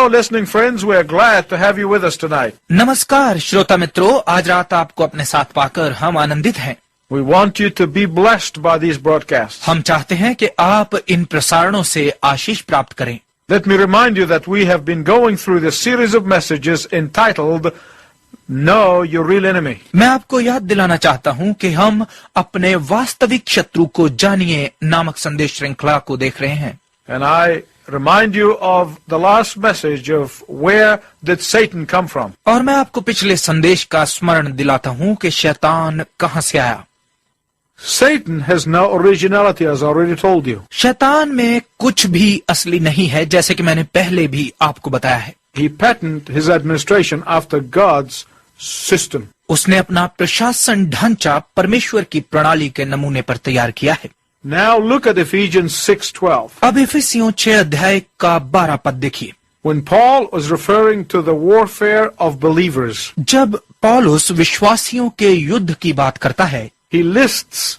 Hello, listening friends. We are glad to have you with us tonight. नमस्कार श्रोता मित्रों, आज रात आपको अपने साथ पाकर हम आनंदित हैं। We want you to be blessed by these broadcasts. हम चाहते हैं कि आप इन प्रसारणों से आशीष प्राप्त करें। Let me remind you that we have been going through this series of messages entitled Know Your Real Enemy. मैं आपको याद दिलाना चाहता हूं कि हम अपने वास्तविक शत्रु को जानिए नामक संदेश श्रृंखला को देख रहे हैं। And I remind you of the last message of where did Satan come from. और मैं आपको पिछले संदेश का स्मरण दिलाता हूं कि शैतान कहां से आया। Satan has no originality, as I already told you. शैतान में कुछ भी असली नहीं है, जैसे कि मैंने पहले भी आपको बताया है। He patterned his administration after God's system. उसने अपना प्रशासन ढांचा परमेश्वर की प्रणाली के नमूने पर तैयार किया है। Now look at Ephesians 6:12. अब इफिसियों 6 अध्याय का 12 पद देखिए। When Paul was referring to the warfare of believers, जब पौलुस विश्वासियों के युद्ध की बात करता है, he lists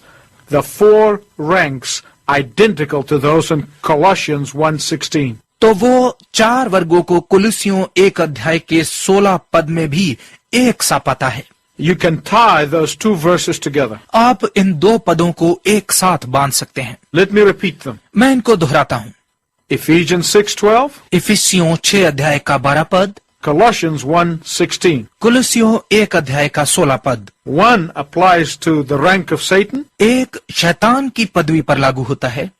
the 4 ranks identical to those in Colossians 1:16. तो वो 4 वर्गों को कुलुसियों 1 अध्याय के 16 पद में भी एक सा पाता है। You can tie those 2 verses together. आप इन 2 पदों को एक साथ बांध सकते हैं। Let me repeat them. मैं इनको दोहराता हूँ। Ephesians 6:12, इफिसियों 6 अध्याय का 12 पद, Colossians 1:16. कुलुसियों 1 अध्याय का 16 पद। One applies to the rank of Satan, एक शैतान की पदवी पर लागू होता है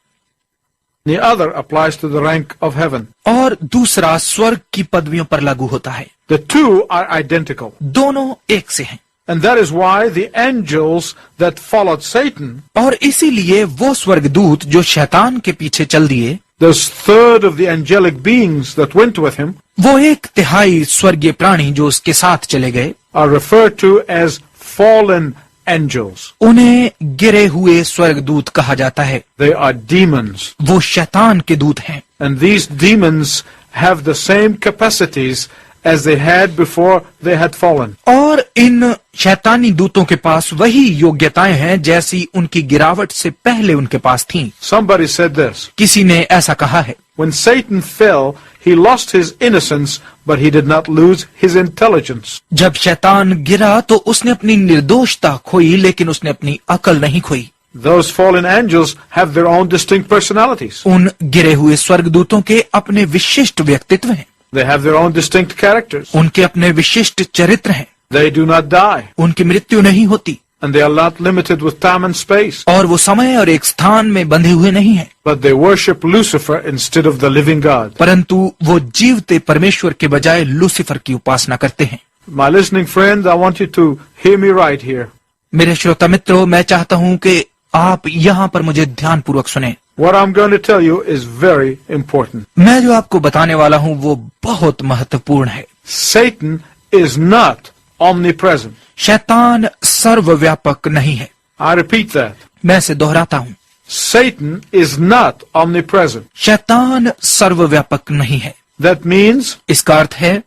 the other applies to the rank of heaven. और दूसरा स्वर्ग की पदवियों पर लागू होता है। The 2 are identical. दोनों एक से हैं। And that is why the angels that followed Satan, और इसीलिए वो स्वर्गदूत जो शैतान के पीछे चल दिए, those third of the angelic beings that went with him, वो 1/3 स्वर्गीय प्राणी जो उसके साथ चले गए, are referred to as fallen angels. उन्हें गिरे हुए स्वर्गदूत कहा जाता है। They are demons. वो शैतान के दूत हैं। And these demons have the same capacities as they had before they had fallen. और इन शैतानी दूतों के पास वही योग्यताएं हैं जैसी उनकी गिरावट से पहले उनके पास थीं। Somebody said this. किसी ने ऐसा कहा है, When Satan fell, he lost his innocence, but he did not lose his intelligence. जब शैतान गिरा तो उसने अपनी निर्दोषता खोई, लेकिन उसने अपनी अकल नहीं खोई। Those fallen angels have their own distinct personalities. उन गिरे हुए स्वर्गदूतों के अपने विशिष्ट व्यक्तित्व हैं। They have their own distinct characters. उनके अपने विशिष्ट चरित्र हैं। They do not die, उनकी मृत्यु नहीं होती and they are not limited with time and space. और वो समय और एक स्थान में बंधे हुए नहीं हैं, But they worship Lucifer instead of the living God. परंतु वो जीवते परमेश्वर के बजाय लूसीफर की उपासना करते हैं। My listening friends, I want you to hear me right here. मेरे श्रोता मित्रों, मैं चाहता हूं कि आप यहाँ पर मुझे ध्यानपूर्वक सुने। What I'm going to tell you is very important. मैं जो आपको बताने वाला हूँ वो बहुत महत्वपूर्ण है। Satan is not omnipresent. शैतान सर्वव्यापक नहीं है। I repeat that. मैं इसे दोहराता हूँ। Satan is not omnipresent. शैतान सर्वव्यापक नहीं है। That means इसका अर्थ है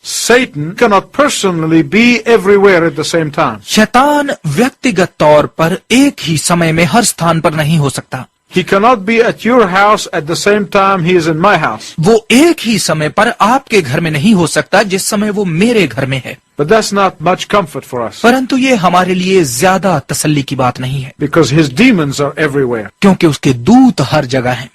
Satan cannot personally be everywhere at the same time. शैतान व्यक्तिगत तौर पर एक ही समय में हर स्थान पर नहीं हो सकता। He cannot be at your house at the same time he is in my house. वो एक ही समय पर आपके घर में नहीं हो सकता जिस समय वो मेरे घर में है। But that's not much comfort for us. परंतु ये हमारे लिए ज्यादा तसल्ली की बात नहीं है, Because his demons are everywhere. क्योंकि उसके दूत हर जगह हैं।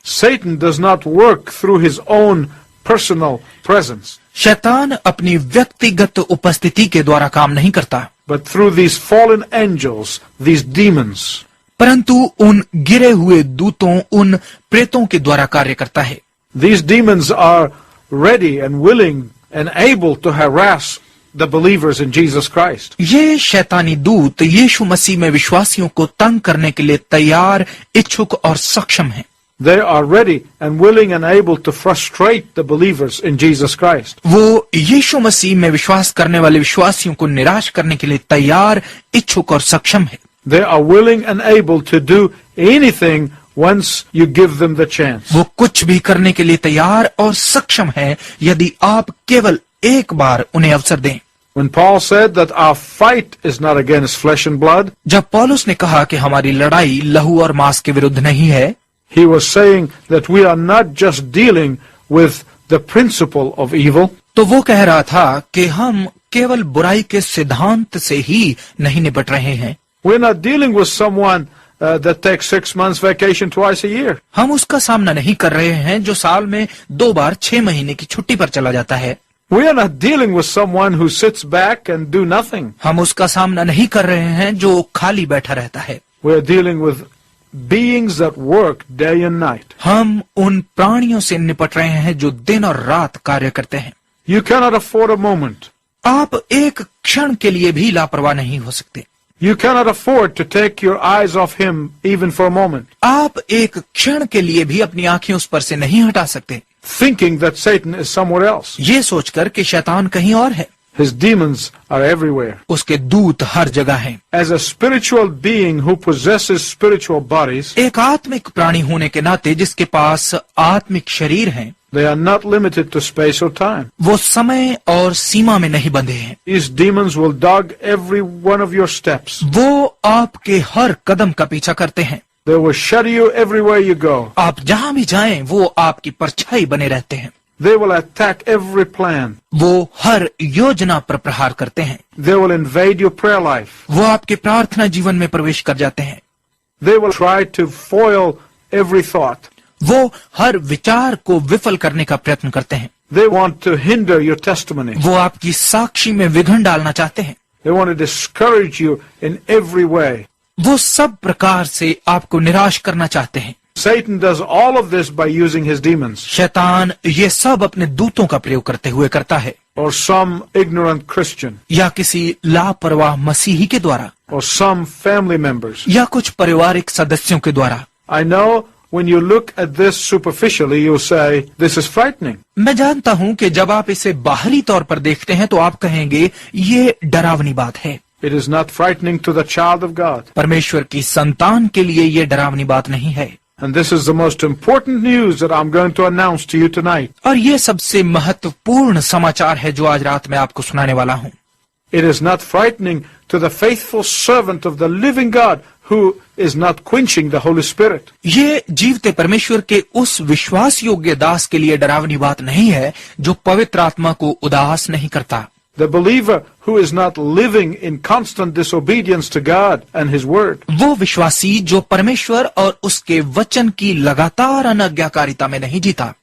Satan does not work through his own personal presence, शैतान अपनी व्यक्तिगत उपस्थिति के द्वारा काम नहीं करता, but through these fallen angels, these demons. परंतु उन गिरे हुए दूतों, उन प्रेतों के द्वारा कार्य करता है। These demons are ready and willing and able to harass the believers in Jesus Christ. ये शैतानी दूत यीशु मसीह में विश्वासियों को तंग करने के लिए तैयार, इच्छुक और सक्षम हैं। They are ready and willing and able to frustrate the believers in Jesus Christ. वो यीशु मसीह में विश्वास करने वाले विश्वासियों को निराश करने के लिए तैयार, इच्छुक और सक्षम है। They are willing and able to do anything once you give them the chance. वो कुछ भी करने के लिए तैयार और सक्षम है यदि आप केवल एक बार उन्हें अवसर दें। When Paul said that our fight is not against flesh and blood, जब पौलुस ने कहा कि हमारी लड़ाई लहू और मांस के विरुद्ध नहीं है, he was saying that we are not just dealing with the principle of evil. तो वो कह रहा था कि हम केवल बुराई के सिद्धांत से ही नहीं निपट रहे हैं। We're not dealing with someone that takes 6 months vacation twice a year. हम उसका सामना नहीं कर रहे हैं जो साल में 2 बार 6 महीने की छुट्टी पर चला जाता है। We are not dealing with someone who sits back and do nothing. हम उसका सामना नहीं कर रहे हैं जो खाली बैठा रहता है। We are dealing with beings that work day and night. हम उन प्राणियों से निपट रहे हैं जो दिन और रात कार्य करते हैं। You cannot afford a moment. आप एक क्षण के लिए भी लापरवाह नहीं हो सकते। You cannot afford to take your eyes off him even for a moment, आप एक क्षण के लिए भी अपनी आंखें उस पर से नहीं हटा सकते, thinking that Satan is somewhere else. ये सोचकर कि शैतान कहीं और है। His demons are everywhere. उसके दूत हर जगह हैं। As a spiritual being who possesses spiritual bodies, एक आत्मिक प्राणी होने के नाते जिसके पास आत्मिक शरीर हैं, they are not limited to space or time. वो समय और सीमा में नहीं बंधे हैं। These demons will dog every one of your steps. वो आपके हर कदम का पीछा करते हैं। They will shadow you everywhere you go. आप जहां भी जाएं वो आपकी परछाई बने रहते हैं। They will attack every plan. वो हर योजना पर प्रहार करते हैं। They will invade your prayer life. वो आपके प्रार्थना जीवन में प्रवेश कर जाते हैं। They will try to foil every thought. वो हर विचार को विफल करने का प्रयत्न करते हैं। They want to hinder your testimony. वो आपकी साक्षी में विघ्न डालना चाहते हैं। They want to discourage you in every way. वो सब प्रकार से आपको निराश करना चाहते हैं। Satan does all of this by using his demons, शैतान ये सब अपने दूतों का प्रयोग करते हुए करता है, or some ignorant Christian, या किसी लापरवाह मसीही के द्वारा, or some family members. या कुछ पारिवारिक सदस्यों के द्वारा। I know when you look at this superficially, you'll say, this is frightening. मैं जानता हूं कि जब आप इसे बाहरी तौर पर देखते हैं तो आप कहेंगे ये डरावनी बात है। It is not frightening to the child of God. परमेश्वर की संतान के लिए ये डरावनी बात नहीं है। And this is the most important news that I'm going to announce to you tonight. और ये सबसे महत्वपूर्ण समाचार है जो आज रात मैं आपको सुनाने वाला हूं। It is not frightening to the faithful servant of the living God who is not quenching the Holy Spirit. ये जीवते परमेश्वर के उस विश्वास योग्य दास के लिए डरावनी बात नहीं है जो पवित्र आत्मा को उदास नहीं करता। The believer who is not living in constant disobedience to God and His Word. वो विश्वासी जो परमेश्वर और उसके वचन की लगातार अनाज्ञाकारिता में नहीं जीता।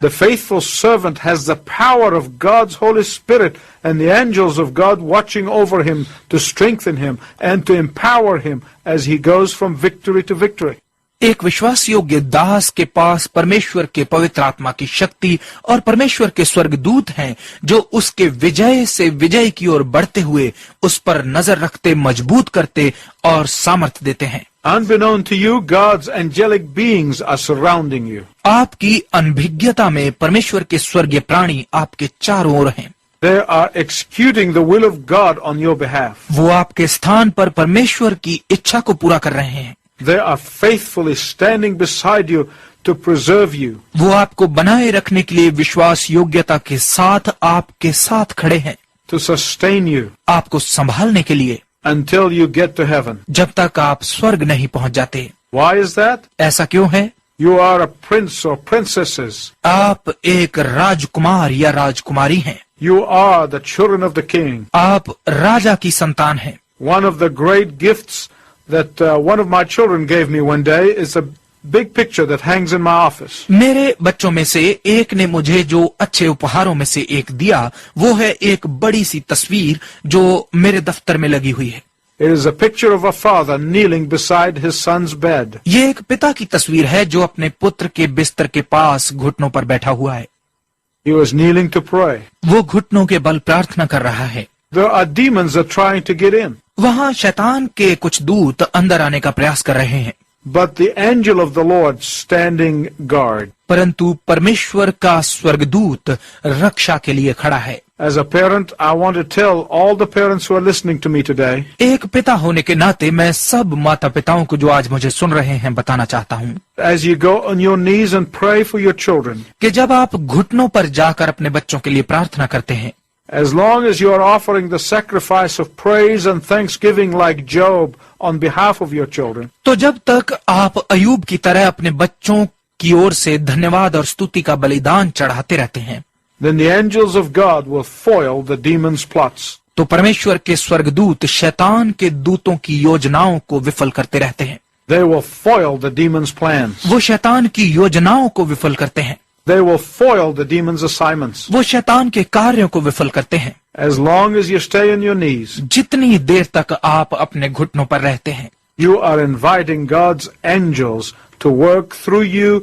The faithful servant has the power of God's Holy Spirit and the angels of God watching over him to strengthen him and to empower him as he goes from victory to victory. एक विश्वास योग्य दास के पास परमेश्वर के पवित्र आत्मा की शक्ति और परमेश्वर के स्वर्गदूत हैं जो उसके विजय से विजय की ओर बढ़ते हुए उस पर नजर रखते, मजबूत करते और सामर्थ्य देते हैं। Unbeknown to you, God's angelic beings are surrounding you. आपकी अनभिज्ञता में परमेश्वर के स्वर्गीय प्राणी आपके चारों ओर हैं। They are executing the will of God on your behalf. वो आपके स्थान पर परमेश्वर की इच्छा को पूरा कर रहे हैं। They are faithfully standing beside you to preserve you. वो आपको बनाए रखने के लिए विश्वास योग्यता के साथ आपके साथ खड़े हैं, To sustain you आपको संभालने के लिए until you get to heaven. जब तक आप स्वर्ग नहीं पहुंच जाते। Why is that? ऐसा क्यों है? You are a prince or princesses. आप एक राजकुमार या राजकुमारी हैं। You are the children of the king. आप राजा की संतान हैं। One of the great gifts that one of my children gave me one day is a big picture that hangs in my office. मेरे बच्चों में से एक ने मुझे जो अच्छे उपहारों में से एक दिया वो है एक बड़ी सी तस्वीर जो मेरे दफ्तर में लगी हुई है। It is a picture of a father kneeling beside his son's bed. ये एक पिता की तस्वीर है जो अपने पुत्र के बिस्तर के पास घुटनों पर बैठा हुआ है। He was kneeling to pray. वो घुटनों के बल प्रार्थना कर रहा है। There are demons that are trying to get in. वहाँ शैतान के कुछ दूत अंदर आने का प्रयास कर रहे हैं, But the angel of the Lord standing guard. परंतु परमेश्वर का स्वर्गदूत रक्षा के लिए खड़ा है। As a parent, I want to tell all the parents who are listening to me today, एक पिता होने के नाते मैं सब माता पिताओं को जो आज मुझे सुन रहे हैं बताना चाहता हूँ as you go on your knees and pray for your children, कि जब आप घुटनों पर जाकर अपने बच्चों के लिए प्रार्थना करते हैं, as long as you are offering the sacrifice of praise and thanksgiving like Job on behalf of your children, तो जब तक आप अयूब की तरह अपने बच्चों की ओर से धन्यवाद और स्तुति का बलिदान चढ़ाते रहते हैं, then the angels of God will foil the demon's plots. तो परमेश्वर के स्वर्गदूत शैतान के दूतों की योजनाओं को विफल करते रहते हैं। They will foil the demon's plans. वो शैतान की योजनाओं को विफल करते हैं। They will foil the demon's assignments. वो शैतान के कार्यों को विफल करते हैं। As long as you stay on your knees, जितनी देर तक आप अपने घुटनों पर रहते हैं, you are inviting God's angels to work through you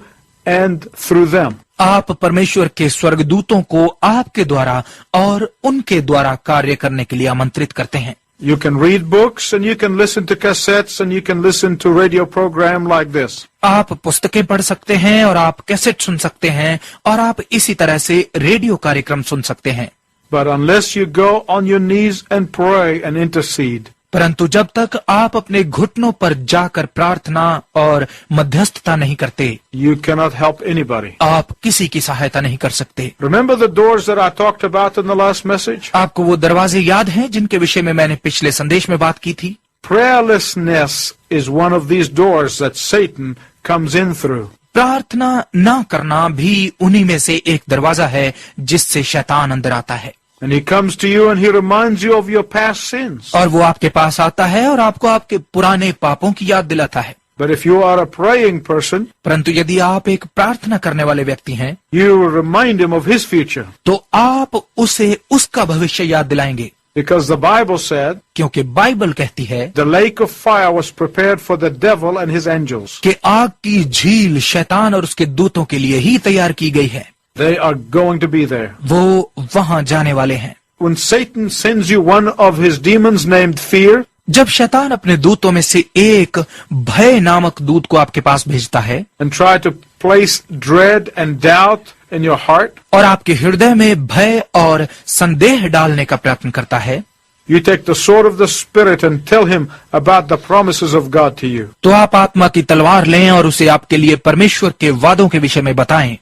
and through them. आप परमेश्वर के स्वर्गदूतों को आपके द्वारा और उनके द्वारा कार्य करने के लिए आमंत्रित करते हैं। You can read books and you can listen to cassettes and you can listen to radio program like this. आप पुस्तकें पढ़ सकते हैं और आप कैसेट सुन सकते हैं और आप इसी तरह से रेडियो कार्यक्रम सुन सकते हैं। But unless you go on your knees and pray and intercede, परंतु जब तक आप अपने घुटनों पर जाकर प्रार्थना और मध्यस्थता नहीं करते, you cannot help anybody. आप किसी की सहायता नहीं कर सकते। Remember the doors that I talked about in the last message? आपको वो दरवाजे याद हैं जिनके विषय में मैंने पिछले संदेश में बात की थी? Prayerlessness is one of these doors that Satan comes in through. प्रार्थना न करना भी उन्हीं में से एक दरवाजा है जिससे शैतान अंदर आता है। And he comes to you and he reminds you of your past sins. और वो आपके पास आता है और आपको आपके पुराने पापों की याद दिलाता है। But if you are a praying person, परंतु यदि आप एक प्रार्थना करने वाले व्यक्ति हैं, you remind him of his future. तो आप उसे उसका भविष्य याद दिलाएंगे, Because the Bible said क्योंकि बाइबल कहती है the lake of fire was prepared for the devil and his angels. कि आग की झील शैतान और उसके दूतों के लिए ही तैयार की गई है। They are going to be there. वो वहां जाने वाले हैं। When Satan sends you one of his demons named fear, जब शैतान अपने दूतों में से एक भय नामक दूत को आपके पास भेजता है and try to place dread and doubt in your heart, और आपके हृदय में भय और संदेह डालने का प्रयत्न करता है, you take the sword of the Spirit and tell him about the promises of God to you. तो आप आत्मा की तलवार लें और उसे आपके लिए परमेश्वर के वादों के विषय में बताएं।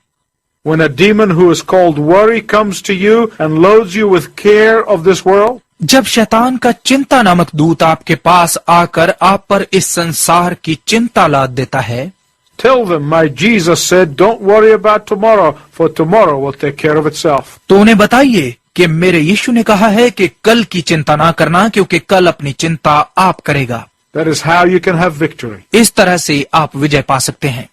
When a demon who is called worry comes to you and loads you with care of this world, जब शैतान का चिंता नामक दूत आपके पास आकर आप पर इस संसार की चिंता लाद देता है, tell them, my Jesus said, don't worry about tomorrow, for tomorrow will take care of itself. तो उन्हें बताइए कि मेरे यीशु ने कहा है कि कल की चिंता ना करना, क्योंकि कल अपनी चिंता आप करेगा। That is how you can have victory. इस तरह से आप विजय पा सकते हैं।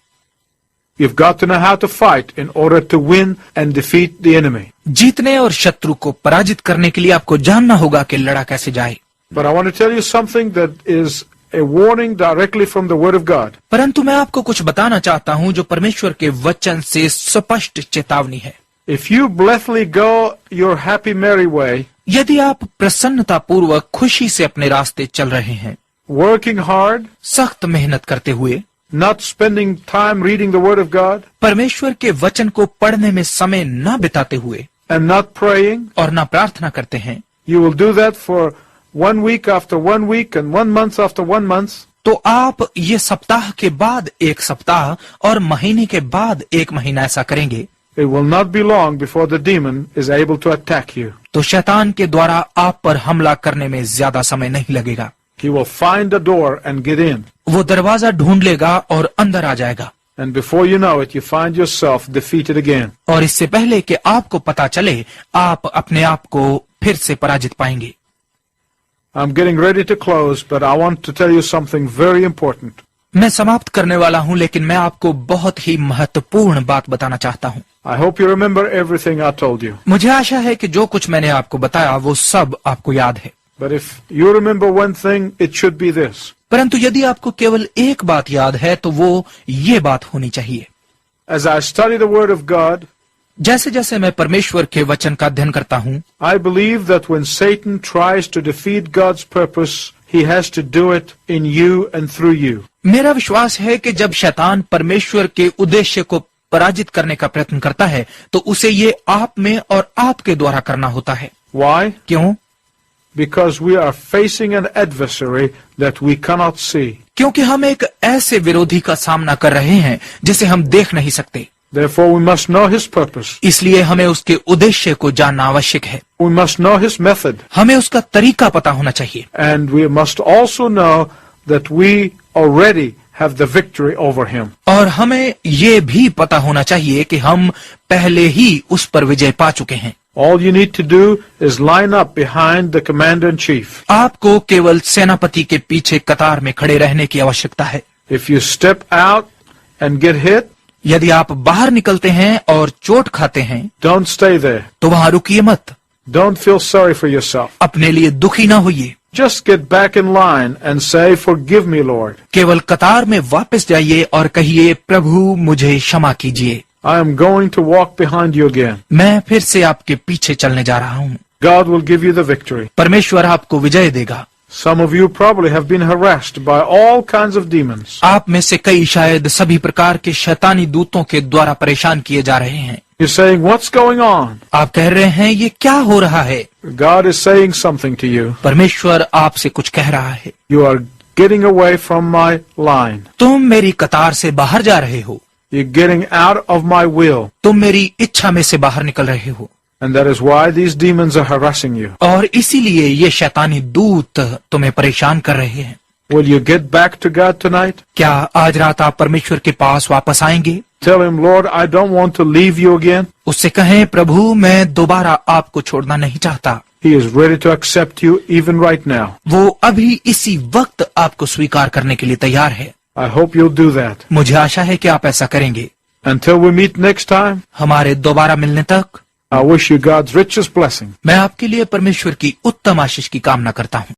You've got to know how to fight in order to win and defeat the enemy. जीतने और शत्रु को पराजित करने के लिए आपको जानना होगा कि लड़ा कैसे जाए। But I want to tell you something that is a warning directly from the Word of God. परंतु मैं आपको कुछ बताना चाहता हूं जो परमेश्वर के वचन से स्पष्ट चेतावनी है। If you blithely go your happy merry way, यदि आप प्रसन्नता पूर्वक खुशी से अपने रास्ते चल रहे हैं, working hard, सख्त मेहनत करते हुए, not spending time reading the Word of God, परमेश्वर के वचन को पढ़ने में समय न बिताते हुए and not praying, और न प्रार्थना करते हैं, you will do that for 1 week after 1 week and 1 month after 1 month. तो आप ये सप्ताह के बाद एक सप्ताह और महीने के बाद एक महीना ऐसा करेंगे, It will not be long before the demon is able to attack you. तो शैतान के द्वारा आप पर हमला करने में ज्यादा समय नहीं लगेगा। He will find a door and get in. वो दरवाजा ढूंढ लेगा और अंदर आ जाएगा, And before you know it, you find yourself defeated again. और इससे पहले कि आपको पता चले आप अपने आप को फिर से पराजित पाएंगे। I'm getting ready to close, but I want to tell you something very important. मैं समाप्त करने वाला हूं, लेकिन मैं आपको बहुत ही महत्वपूर्ण बात बताना चाहता हूं। I hope you remember everything I told you. मुझे आशा है कि जो कुछ मैंने आपको बताया वो सब आपको याद है। But if you remember one thing, it should be this. परंतु यदि आपको केवल एक बात याद है तो वो ये बात होनी चाहिए। As I study the Word of God, जैसे जैसे मैं परमेश्वर के वचन का अध्ययन करता हूँ, I believe that when Satan tries to defeat God's purpose, he has to do it in you and through you. मेरा विश्वास है कि जब शैतान परमेश्वर के उद्देश्य को पराजित करने का प्रयत्न करता है तो उसे ये आप में और आपके द्वारा करना होता है। Why? क्यों? Because we are facing an adversary that we cannot see. क्योंकि हम एक ऐसे विरोधी का सामना कर रहे हैं जिसे हम देख नहीं सकते। Therefore, we must know his purpose. इसलिए हमें उसके उद्देश्य को जानना आवश्यक है। We must know his method. हमें उसका तरीका पता होना चाहिए। And we must also know that we already have the victory over him. और हमें ये भी पता होना चाहिए कि हम पहले ही उस पर विजय पा चुके हैं। All you need to do is line up behind the commander-in-chief. आपको केवल सेनापति के पीछे कतार में खड़े रहने की आवश्यकता है। If you step out and get hit, यदि आप बाहर निकलते हैं और चोट खाते हैं don't stay there. तो वहां रुकिए मत। Don't feel sorry for yourself. अपने लिए दुखी ना होइए। Just get back in line and say, "Forgive me, Lord. केवल कतार में वापस जाइए और कहिए, प्रभु मुझे क्षमा कीजिए। I am going to walk behind you again." मैं फिर से आपके पीछे चलने जा रहा हूँ। God will give you the victory. परमेश्वर आपको विजय देगा। Some of you probably have been harassed by all kinds of demons. आप में से कई शायद सभी प्रकार के शैतानी दूतों के द्वारा परेशान किए जा रहे हैं। You're saying, "What's going on?" आप कह रहे हैं ये क्या हो रहा है? God is saying something to you. परमेश्वर आपसे कुछ कह रहा है। You are getting away from my line. तुम मेरी कतार से बाहर जा रहे हो। You're getting out of my will. तुम मेरी इच्छा में से बाहर निकल रहे हो। And that is why these demons are harassing you. और इसीलिए ये शैतानी दूत तुम्हें परेशान कर रहे हैं। Will you get back to God tonight? क्या आज रात आप परमेश्वर के पास वापस आएंगे? Tell him, "Lord, I don't want to leave you again." उससे कहें, प्रभु मैं दोबारा आपको छोड़ना नहीं चाहता। He is ready to accept you even right now. वो अभी इसी वक्त आपको स्वीकार करने के लिए तैयार है। I hope you'll do that. मुझे आशा है कि आप ऐसा करेंगे। Until we meet next time, हमारे दोबारा मिलने तक I wish you God's richest blessing. मैं आपके लिए परमेश्वर की उत्तम आशीष की कामना करता हूँ।